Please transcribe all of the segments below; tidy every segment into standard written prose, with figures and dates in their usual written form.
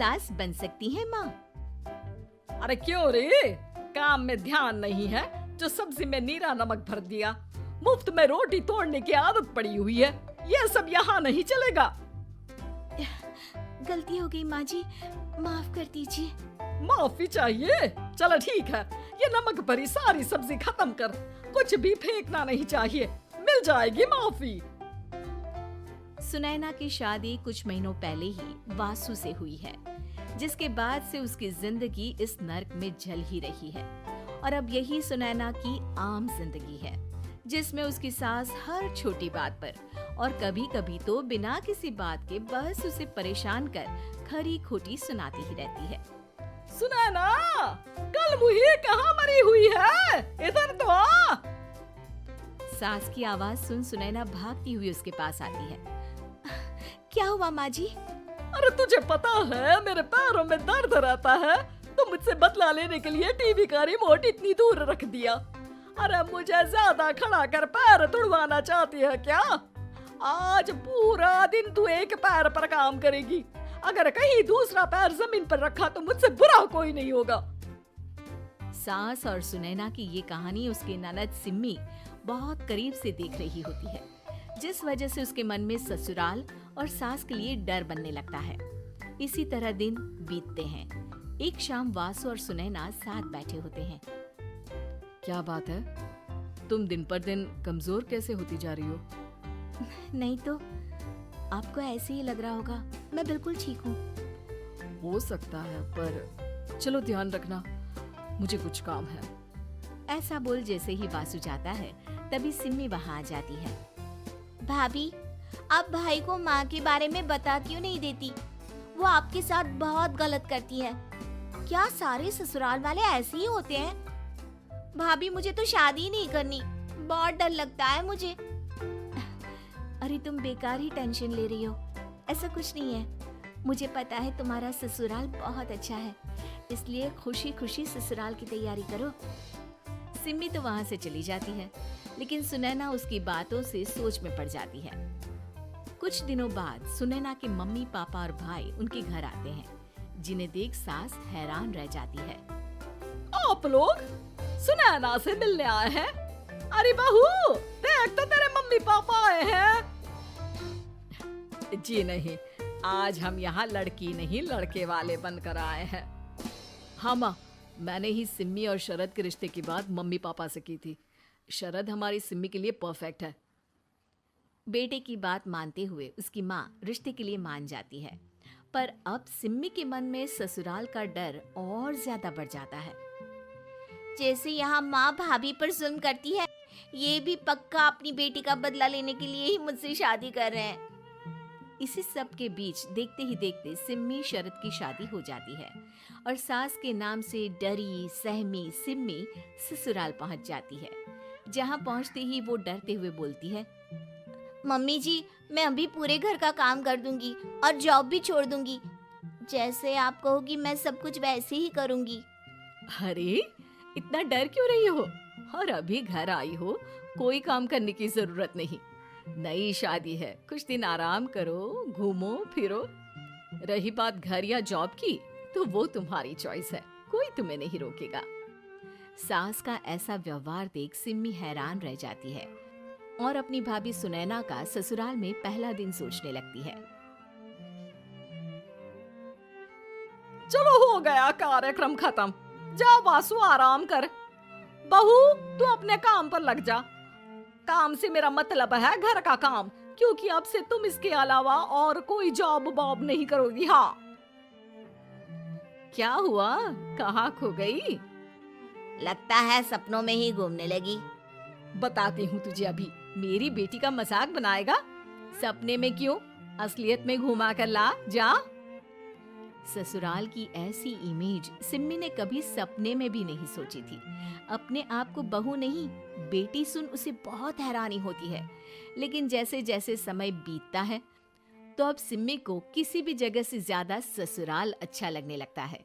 सास बन सकती हैं माँ। अरे क्यों रे, काम में ध्यान नहीं है जो सब्जी में नीरा नमक भर दिया। मुफ्त में रोटी तोड़ने की आदत पड़ी हुई है, ये सब यहाँ नहीं चलेगा। गलती हो गई माँ जी, माफ कर दीजिए। माफी चाहिए? चलो ठीक है, ये नमक भरी सारी सब्जी खत्म कर, कुछ भी फेंकना नहीं चाहिए, मिल जाएगी माफी। सुनैना की शादी कुछ महीनों पहले ही वासु से हुई है, जिसके बाद से उसकी जिंदगी इस नर्क में जल ही रही है। और अब यही सुनैना की आम जिंदगी है, जिसमें उसकी सास हर छोटी बात पर और कभी कभी तो बिना किसी बात के बस उसे परेशान कर खरी खोटी सुनाती ही रहती है। सुनैना, कल मुही कहाँ मरी हुई है, इधर तो आ। सास की आवाज सुन सुनैना भागती हुई उसके पास आती है। क्या हुआ माँ जी? अरे तुझे पता है मेरे पैरों में दर्द रहता है, तो मुझसे बदला लेने के लिए टीवी का रिमोट इतनी दूर रख दिया। अरे मुझे ज्यादा खड़ा कर पैर तुड़वाना चाहती है क्या? आज पूरा दिन तू एक पैर पर काम करेगी, अगर कहीं दूसरा पैर जमीन पर रखा तो मुझसे बुरा कोई नहीं होगा। सास और सुनैना की ये कहानी उसकी ननद सिम्मी बहुत करीब से देख रही होती है, जिस वजह से उसके मन में ससुराल और सास के लिए डर बनने लगता है। इसी तरह दिन बीतते हैं। एक शाम वासु और सुनैना साथ बैठे होते हैं। क्या बात है, तुम दिन पर दिन कमजोर कैसे होती जा रही हो? नहीं तो, आपको ऐसे ही लग रहा होगा, मैं बिल्कुल ठीक हूँ। हो सकता है, पर चलो ध्यान रखना, मुझे कुछ काम है। ऐसा बोल जैसे ही वासु जाता है, तभी सिम्मी वहाँ आ जाती है। भाभी, आप भाई को माँ के बारे में बता क्यों नहीं देती? वो आपके साथ बहुत गलत करती है। क्या सारे ससुराल वाले ऐसे ही होते हैं? भाभी, मुझे तो शादी नहीं करनी, बहुत डर लगता है मुझे। अरे तुम बेकार ही टेंशन ले रही हो, ऐसा कुछ नहीं है। मुझे पता है तुम्हारा ससुराल बहुत अच्छा है, इसलिए खुशी खुशी ससुराल की तैयारी करो। सिम्मी तो वहाँ से चली जाती है, लेकिन सुनैना उसकी बातों से सोच में पड़ जाती है। कुछ दिनों बाद सुनैना के मम्मी पापा और भाई उनके घर आते हैं, जिन्हें देख सास हैरान रह जाती है। आप लोग सुनैना से मिलने आए हैं? अरे बहू, देख तो तेरे मम्मी पापा आए हैं। जी नहीं, आज हम यहाँ लड़की नहीं लड़के वाले बनकर आए हैं। हाँ माँ, मैंने ही सिम्मी और शरद के रिश्ते की बात मम्मी पापा से की थी। शरद हमारी सिम्मी के लिए परफेक्ट है। बेटे की बात मानते हुए उसकी माँ रिश्ते के लिए मान जाती है, पर अब सिम्मी के मन में ससुराल का डर और ज्यादा बढ़ जाता है। जैसे यहाँ माँ भाभी पर जुल्म करती है, ये भी पक्का अपनी बेटी का बदला लेने के लिए ही मुझसे शादी कर रहे हैं। इसी सब के बीच देखते ही देखते सिम्मी शरद की शादी हो जाती है और सास के नाम से डरी सहमी सिम्मी ससुराल पहुंच जाती है। जहां पहुंचते ही वो डरते हुए बोलती है, मम्मी जी, मैं अभी पूरे घर का काम कर दूंगी और जॉब भी छोड़ दूंगी। जैसे आप कहोगी मैं सब कुछ वैसे ही करूंगी। अरे इतना डर क्यों रही हो? और अभी घर आई हो, कोई काम करने की जरूरत नहीं। नई शादी है, कुछ दिन आराम करो, घूमो फिरो। रही बात घर या जॉब की, तो वो तुम्हारी चॉइस है, कोई तुम्हें नहीं रोकेगा। सास का ऐसा व्यवहार देख सिम्मी हैरान रह जाती है और अपनी भाभी सुनैना का ससुराल में पहला दिन सोचने लगती है। चलो हो गया कार्यक्रम खत्म, जा वासु आराम कर। बहू, तू अपने काम पर लग जा। काम से मेरा मतलब है घर का काम, क्योंकि अब से तुम इसके अलावा और कोई जॉब बॉब नहीं करोगी। हाँ। क्या हुआ, कहाँ खो गई? लगता है सपनों में ही घूमने लगी। बताती हूँ तुझे अभी। मेरी बेटी का मजाक बनाएगा? सपने में क्यों, असलियत में घुमा कर ला, जा। ससुराल की ऐसी इमेज सिम्मी ने कभी सपने में भी नहीं सोची थी। अपने आप को बहू नहीं, बेटी सुन उसे बहुत हैरानी होती है। लेकिन जैसे जैसे समय बीतता है, तो अब सिम्मी को किसी भी जगह से ज्यादा ससुराल अच्छा लगने लगता है।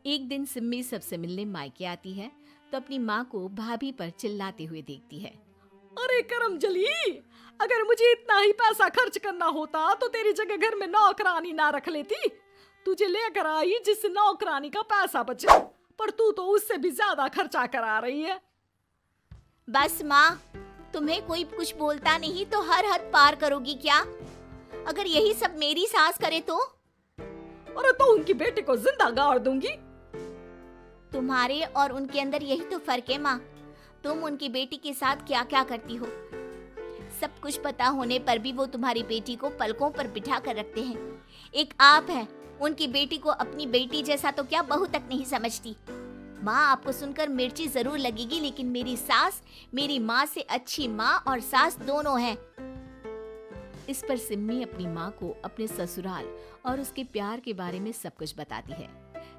एक दिन सिम्मी सबसे मिलने मायके आती है, तो अपनी माँ को भाभी पर चिल्लाते हुए देखती है। अरे करमजली, अगर मुझे इतना ही पैसा खर्च करना होता तो तेरी जगह घर में नौकरानी ना रख लेती। तुझे लेकर आई जिससे नौकरानी का पैसा बचे, पर तू तो उससे भी ज्यादा खर्चा करा रही है। बस माँ, तुम्हें कोई कुछ बोलता नहीं तो हर हद पार करोगी क्या? अगर यही सब मेरी सास करे तो? अरे तो उनकी बेटी को जिंदा गाड़ दूंगी। तुम्हारे और उनके अंदर यही तो फर्क है माँ। तुम उनकी बेटी के साथ क्या क्या करती हो। सब कुछ पता होने पर भी वो तुम्हारी बेटी को पलकों पर बिठा कर रखते हैं। एक आप है, उनकी बेटी को अपनी बेटी जैसा तो क्या बहू तक नहीं समझती। माँ, आपको सुनकर मिर्ची जरूर लगेगी, लेकिन मेरी सास मेरी माँ से अच्छी माँ और सास दोनों हैं। इस पर सिम्मी अपनी माँ को अपने ससुराल और उसके प्यार के बारे में सब कुछ बताती है,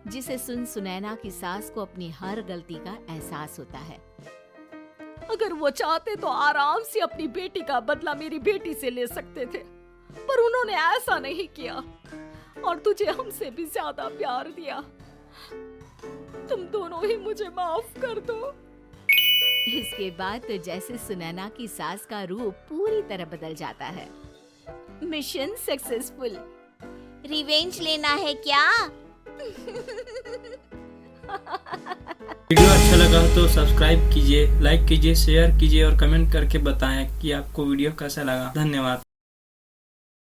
जिसे सुन सुनैना की सास को अपनी हर गलती का एहसास होता है। अगर वो चाहते तो आराम से अपनी बेटी का बदला मेरी बेटी से ले सकते थे, पर उन्होंने ऐसा नहीं किया और तुझे हमसे भी ज्यादा प्यार दिया। तुम दोनों ही मुझे माफ कर दो। इसके बाद तो जैसे सुनैना की सास का रूप पूरी तरह बदल जाता है। Mission successful. रिवेंज लेना है क्या? वीडियो अच्छा लगा तो सब्सक्राइब कीजिए, लाइक कीजिए, शेयर कीजिए और कमेंट करके बताएं कि आपको वीडियो कैसा लगा। धन्यवाद।